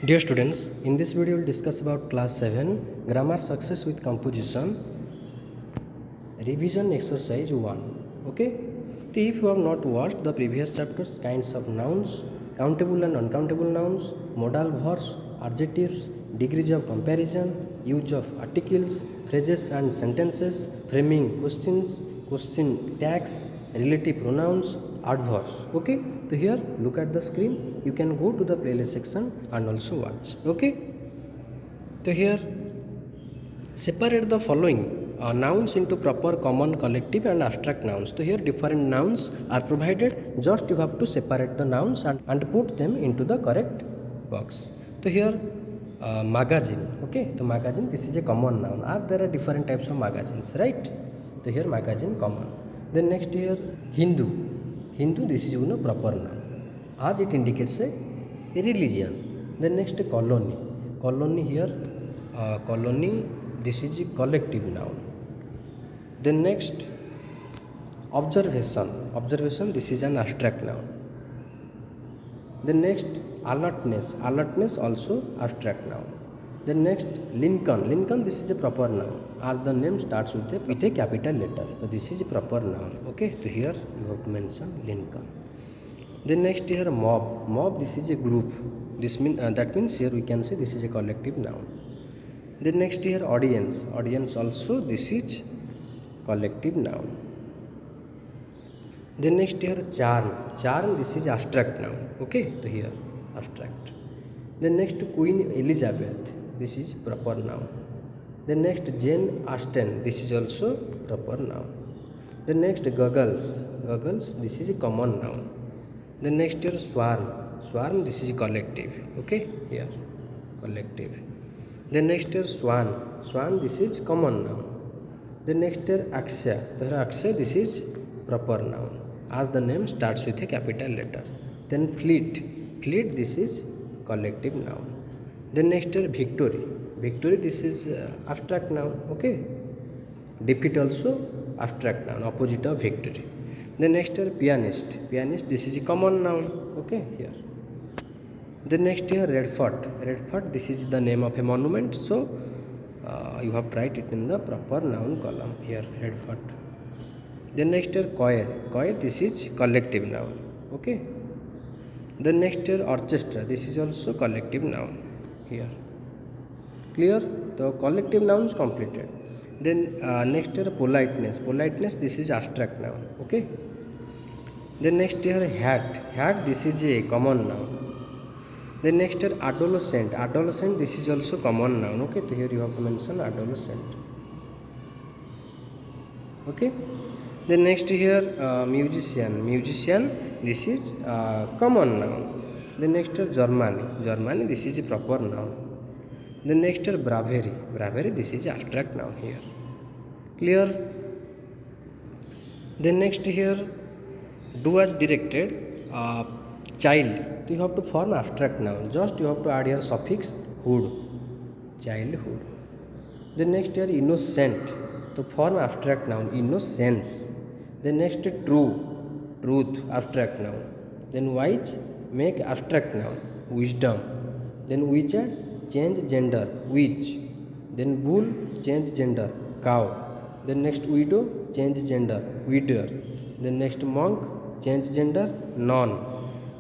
Dear students, in this video we will discuss about class 7 grammar success with composition revision exercise 1. Okay, so if you have not watched the previous chapters, kinds of nouns, countable and uncountable nouns, modal verbs, adjectives, degrees of comparison, use of articles, phrases and sentences, framing questions, question tags, relative pronouns, adverbs. Okay, so here look at the screen, you can go to the playlist section and also watch. Okay, so here separate the following nouns into proper, common, collective and abstract nouns. So here different nouns are provided, just you have to separate the nouns and put them into the correct box. So here magazine. Okay, so magazine, this is a common noun, as there are different types of magazines, right? So here magazine common. Then next here Hindu, this is proper noun, as it indicates a religion. Then next colony here colony, this is a collective noun. Then next observation, this is an abstract noun. Then next alertness also abstract noun. Then next Lincoln, this is a proper noun, as the name starts with a capital letter, so this is a proper noun. Okay, so here you have to mention Lincoln. Then next here mob, this is a group, that means here we can say this is a collective noun. Then next here audience also, this is collective noun. Then next here charm, this is abstract noun. Okay, so here abstract. Then next Queen Elizabeth, this is proper noun. Then next Jane Austen, this is also proper noun. Then next goggles, this is a common noun. Then next here swarm, this is collective. Okay, here collective. Then next here swan, this is common noun. Then next here Akshay, this is proper noun, as the name starts with a capital letter. Then fleet, this is collective noun. Then next here victory, this is abstract noun. Okay, defeat also abstract noun, opposite of victory. Then next here pianist, this is a common noun. Okay, here. Then next here Red Fort, this is the name of a monument, so you have to write it in the proper noun column here, Red Fort. Then next here choir, this is collective noun. Okay. Then next here orchestra, this is also collective noun here. Clear? The collective nouns completed. Then next here politeness, this is abstract noun. Okay. Then next here hat, this is a common noun. Then next here adolescent, this is also common noun. Okay, so here you have to mention adolescent. Okay. Then next here musician, this is common noun. Then next here Germany, this is a proper noun. Then next here bravery, this is abstract noun here. Clear? Then next here do as directed, child, so you have to form abstract noun, just you have to add here suffix hood, childhood. Then next here innocent, to form abstract noun, innocence. Then next truth, abstract noun. Then wise, make abstract noun, wisdom. Then wizard, change gender, witch. Then bull, change gender, cow. Then next widow, change gender, widower. Then next monk, change gender, nun.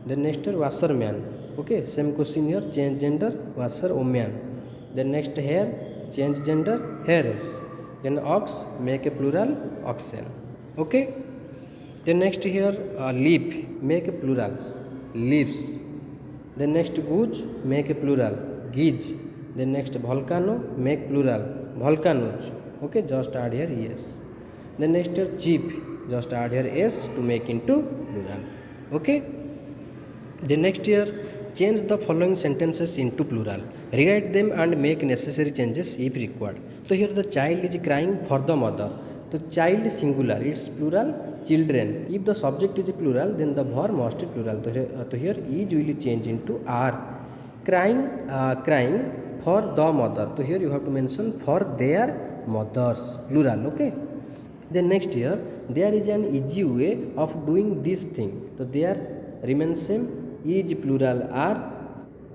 Then next washerman. Okay, same question here, change gender, washer, woman. Then next hare, change gender, hares. Then ox, make a plural, oxen. Okay. Then next here leaf, make a plurals, leaves. Then next goose, make a plural, geese. Then next volcano, make plural, volcanoes. Okay, just add here yes. Then next here chief, just add here s to make into plural. Okay. Then next here change the following sentences into plural, rewrite them and make necessary changes if required. So here the child is crying for the mother. So child is singular, it's plural, children. If the subject is plural, then the verb must be plural. So here is will change into are. Crying for the mother. So here you have to mention for their mothers, plural. Okay. Then next here there is an easy way of doing this thing. So there remains same, is plural, are.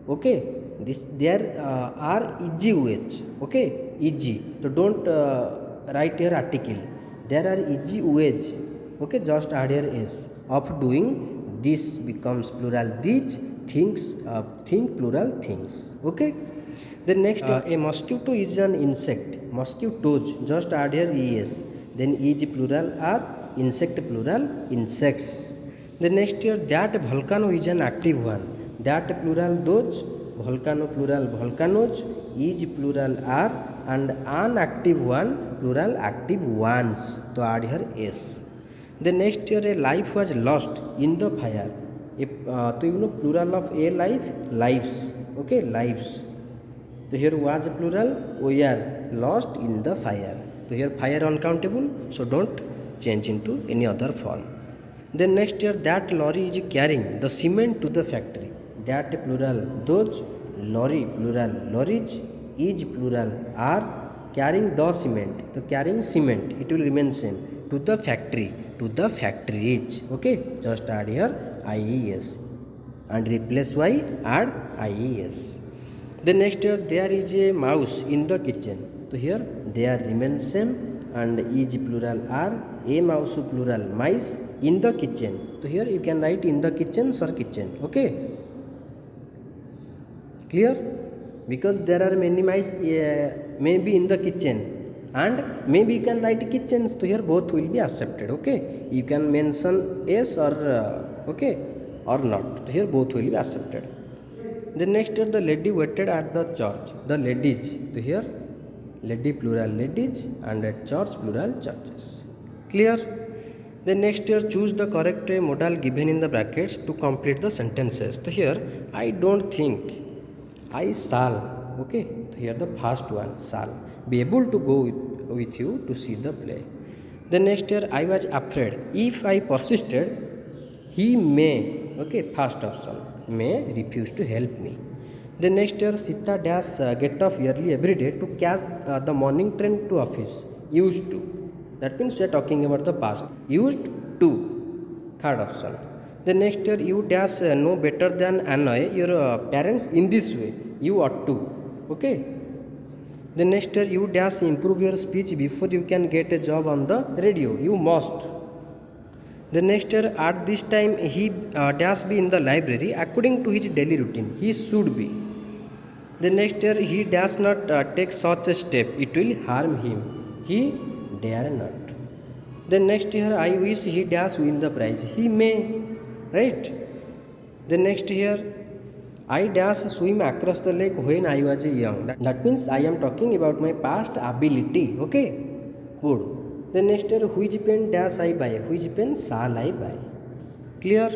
Okay. this there are easy ways. Okay, easy, so don't write here article. There are easy ways. Okay, just add here is of doing. This becomes plural these things, think plural things. Okay, then next a mosquito is an insect. Mosquitoes, just add here es. Then is plural or insect plural insects. The next here that volcano is an active one. That plural those, volcano plural volcanoes, is plural are, and an active one plural active ones. So add here s. The next here a life was lost in the fire. If so you know plural of a life, lives. Okay, lives. So here was plural, we are lost in the fire. So here fire uncountable, so don't change into any other form. Then next here that lorry is carrying the cement to the factory. That plural those, lorry plural lorries, is plural are, carrying the cement. The carrying cement, it will remain same, to the factory, to the factories. Okay, just add here ies and replace y, add ies. The next here there is a mouse in the kitchen. So here there remains same, and is plural are, a mouse plural mice, in the kitchen. So here you can write in the kitchens or kitchen. Okay, clear? Because there are many mice maybe in the kitchen, and maybe you can write kitchens. So here both will be accepted. Okay, you can mention yes or okay or not. So here both will be accepted. The next year the lady waited at the church. The ladies, so here lady plural ladies and at church plural churches. Clear? The next year choose the correct modal given in the brackets to complete the sentences. So here I don't think, I shall. Okay, so here the first one, shall be able to go with you to see the play. The next year I was afraid, if I persisted he may, okay, first option, may refuse to help me. The next year Sita dash get up early every day to catch the morning train to office. Used to, that means we are talking about the past. Used to, third option. The next year you dash know better than annoy your parents in this way. You ought to. Okay. The next year you dash improve your speech before you can get a job on the radio. You must. The next year at this time he dash be in the library according to his daily routine. He should be. The next year he does not take such a step. It will harm him. He dare not. The next year I wish he does win the prize. He may. Right? The next year I dash swim across the lake when I was young. That means I am talking about my past ability. Okay? Good. The next year which pen dash I buy? Which pen shall I buy? Clear?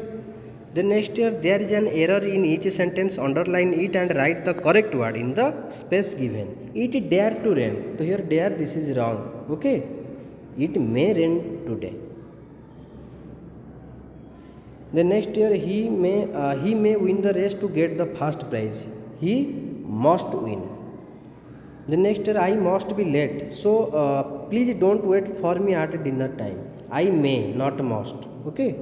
The next year there is an error in each sentence. Underline it and write the correct word in the space given. It dare to rain. So here dare, this is wrong. Okay? It may rain today. The next year he may win the race to get the first prize. He must win. The next year I must be late. So please don't wait for me at dinner time. I may, not must. Okay.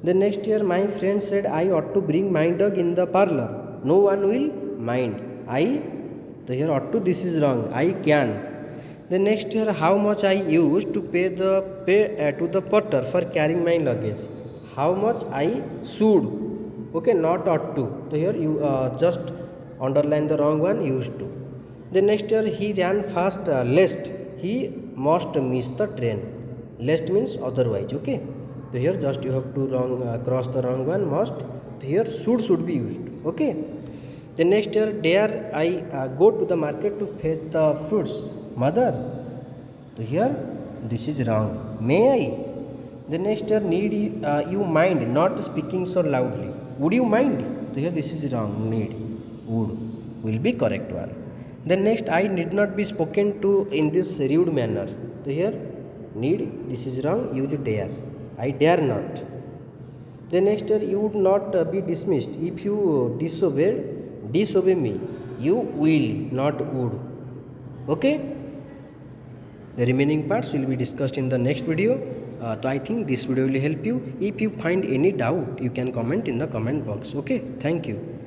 The next year my friend said I ought to bring my dog in the parlor. No one will mind. So here ought to, this is wrong. I can. The next year how much I used to pay to the porter for carrying my luggage. How much I should. Okay, not ought to. So here you just underline the wrong one, used to. The next year he ran fast lest he must miss the train. Lest means otherwise. Okay. So here just you have to cross the wrong one, must. So here should be used. Okay. The next year dare I go to the market to fetch the fruits. Mother. So here this is wrong. May I? The next year need you mind not speaking so loudly. Would you mind? So here this is wrong. Need. Would will be correct one. The next I need not be spoken to in this rude manner. So here need, this is wrong. Use dare. I dare not. The next year you would not be dismissed if you disobey me. You will, not would. Okay. The remaining parts will be discussed in the next video. So I think this video will help you. If you find any doubt, you can comment in the comment box. Okay. Thank you.